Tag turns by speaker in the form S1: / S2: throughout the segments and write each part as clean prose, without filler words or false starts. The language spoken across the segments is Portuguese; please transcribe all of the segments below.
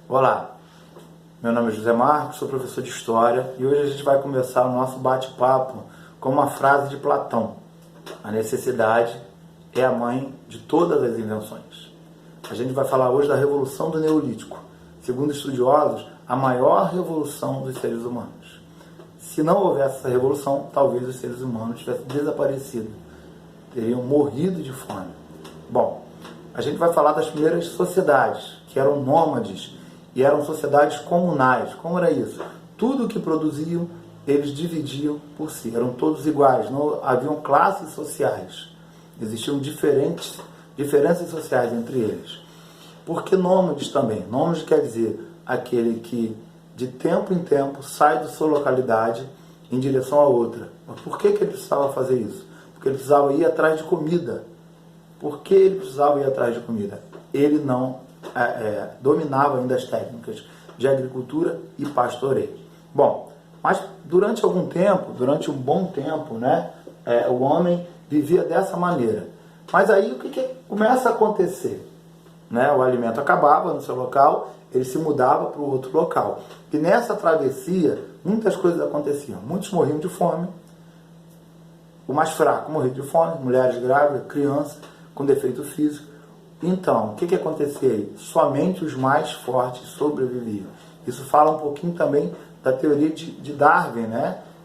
S1: Olá, meu nome é José Marcos, sou professor de História e hoje a gente vai começar o nosso bate-papo com uma frase de Platão: a necessidade é a mãe de todas as invenções. A gente vai falar hoje da Revolução do Neolítico, segundo estudiosos, a maior revolução dos seres humanos. Se não houvesse essa revolução, talvez os seres humanos tivessem desaparecido, teriam morrido de fome. Bom, a gente vai falar das primeiras sociedades, que eram nômades, e eram sociedades comunais. Como era isso? Tudo o que produziam, eles dividiam por si. Eram todos iguais, não haviam classes sociais. Existiam diferenças sociais entre eles. Por que nômades também? Nômade quer dizer aquele que, de tempo em tempo, sai da sua localidade em direção a outra. Mas por que ele precisava fazer isso? Porque ele precisava ir atrás de comida. Por que ele precisava ir atrás de comida? Ele não dominava ainda as técnicas de agricultura e pastoreio. Bom, mas durante um bom tempo, o homem vivia dessa maneira. Mas aí o que começa a acontecer? O alimento acabava no seu local, ele se mudava para o outro local. E nessa travessia, muitas coisas aconteciam. Muitos morriam de fome. O mais fraco morria de fome, mulheres grávidas, crianças com defeito físico. Então, o que acontecia aí? Somente os mais fortes sobreviviam. Isso fala um pouquinho também da teoria de Darwin,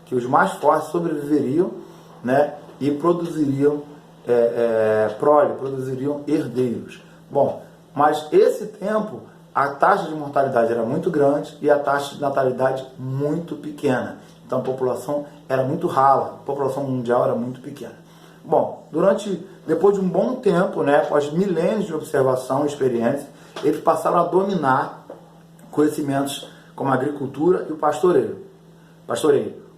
S1: que os mais fortes sobreviveriam, e produziriam prole, produziriam herdeiros. Bom, mas esse tempo a taxa de mortalidade era muito grande e a taxa de natalidade muito pequena. Então a população era muito rala, a população mundial era muito pequena. Bom, depois de um bom tempo, após milênios de observação e experiência, eles passaram a dominar conhecimentos como a agricultura e o pastoreio.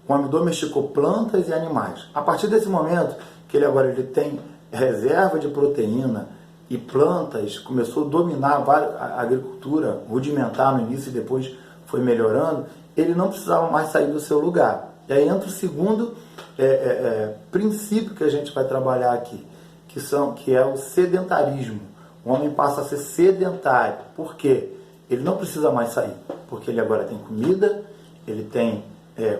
S1: O homem domesticou plantas e animais. A partir desse momento, que ele tem reserva de proteína e plantas, começou a dominar a agricultura rudimentar no início e depois foi melhorando, ele não precisava mais sair do seu lugar. E aí entra o segundo princípio que a gente vai trabalhar aqui, que é o sedentarismo. O homem passa a ser sedentário. Por quê? Ele não precisa mais sair, porque ele agora tem comida, ele tem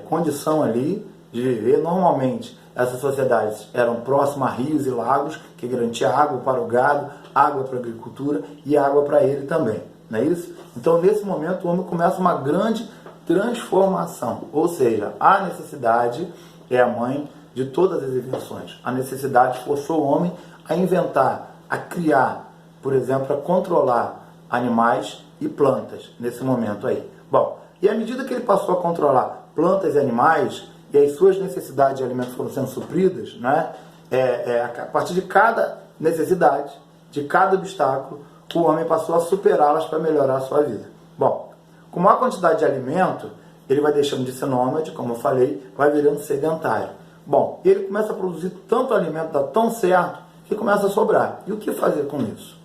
S1: condição ali de viver. Normalmente, essas sociedades eram próximas a rios e lagos, que garantia água para o gado, água para a agricultura e água para ele também. Não é isso? Então, nesse momento, o homem começa uma grande transformação. Ou seja, a necessidade é a mãe de todas as invenções. A necessidade forçou o homem a inventar, a criar, por exemplo, a controlar animais e plantas, nesse momento aí. Bom, e à medida que ele passou a controlar plantas e animais, e as suas necessidades de alimentos foram sendo supridas, a partir de cada necessidade, de cada obstáculo, o homem passou a superá-las para melhorar a sua vida. Bom, com maior quantidade de alimento, ele vai deixando de ser nômade, como eu falei, vai virando sedentário. Bom, ele começa a produzir tanto alimento, dá tão certo, que começa a sobrar. E o que fazer com isso?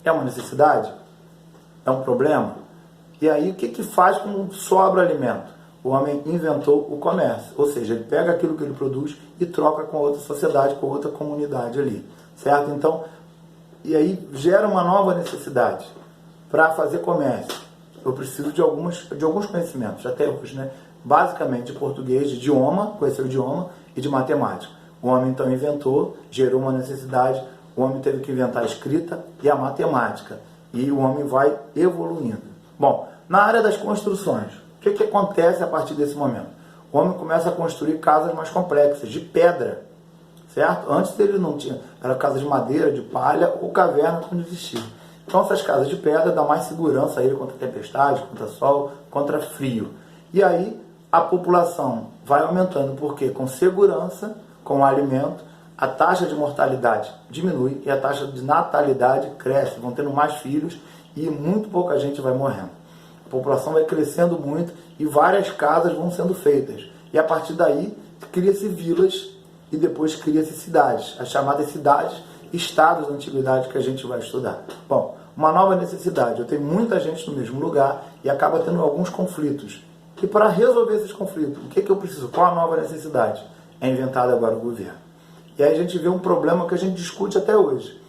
S1: É uma necessidade? É um problema? E aí, o que faz com sobra alimento? O homem inventou o comércio, ou seja, ele pega aquilo que ele produz e troca com outra sociedade, com outra comunidade ali, certo? Então, e aí gera uma nova necessidade para fazer comércio. Eu preciso de alguns conhecimentos, até hoje, basicamente de português, de idioma, conhecer o idioma, e de matemática. O homem então inventou, gerou uma necessidade, o homem teve que inventar a escrita e a matemática, e o homem vai evoluindo. Bom, na área das construções, o que acontece a partir desse momento? O homem começa a construir casas mais complexas, de pedra, certo? Antes ele não tinha, era casa de madeira, de palha ou caverna, como existia. Então essas casas de pedra dão mais segurança a ele contra tempestade, contra sol, contra frio. E aí a população vai aumentando, porque com segurança, com alimento, a taxa de mortalidade diminui e a taxa de natalidade cresce, vão tendo mais filhos e muito pouca gente vai morrendo. A população vai crescendo muito e várias casas vão sendo feitas. E a partir daí cria-se vilas e depois cria-se cidades, as chamadas cidades-estados da antiguidade que a gente vai estudar. Bom, uma nova necessidade. Eu tenho muita gente no mesmo lugar e acaba tendo alguns conflitos. E para resolver esses conflitos, o que eu preciso? Qual a nova necessidade? É inventado agora o governo. E aí a gente vê um problema que a gente discute até hoje.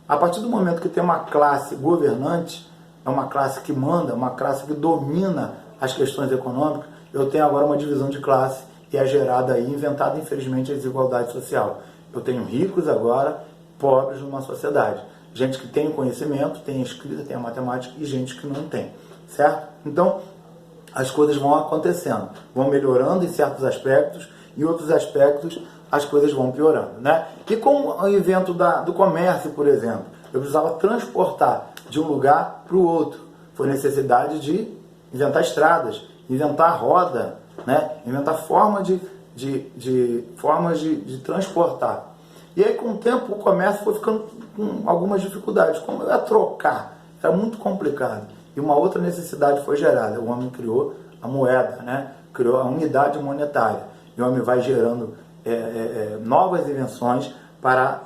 S1: A partir do momento que tem uma classe governante, é uma classe que manda, uma classe que domina as questões econômicas, eu tenho agora uma divisão de classe e é gerada aí, inventada infelizmente a desigualdade social. Eu tenho ricos agora, pobres numa sociedade. Gente que tem conhecimento, tem a escrita, tem a matemática e gente que não tem, certo? Então, as coisas vão acontecendo, vão melhorando em certos aspectos, em outros aspectos as coisas vão piorando, né? E com o invento do comércio, por exemplo, eu precisava transportar de um lugar para o outro. Foi necessidade de inventar estradas, inventar roda, né? Inventar formas de transportar. E aí, com o tempo, o comércio foi ficando com algumas dificuldades. Como eu ia trocar? Era muito complicado. E uma outra necessidade foi gerada. O homem criou a moeda, né? Criou a unidade monetária. E o homem vai gerando novas invenções para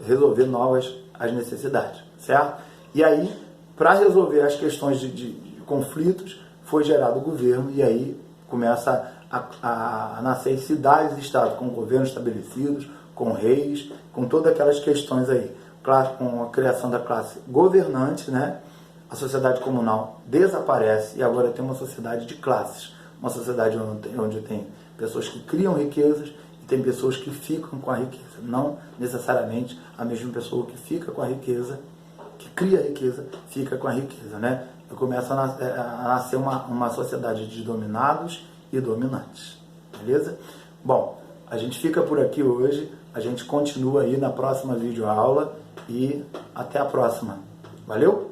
S1: resolver novas as necessidades, certo? E aí, para resolver as questões de conflitos, foi gerado o governo e aí começa a nascer cidades e estados com governos estabelecidos, com reis, com todas aquelas questões aí. Com a criação da classe governante, né? A sociedade comunal desaparece e agora tem uma sociedade de classes. Uma sociedade onde tem pessoas que criam riquezas e tem pessoas que ficam com a riqueza. Não necessariamente a mesma pessoa que fica com a riqueza, que cria a riqueza, fica com a riqueza, né? E começa a nascer uma sociedade de dominados e dominantes. Beleza? Bom, a gente fica por aqui hoje. A gente continua aí na próxima videoaula e até a próxima. Valeu?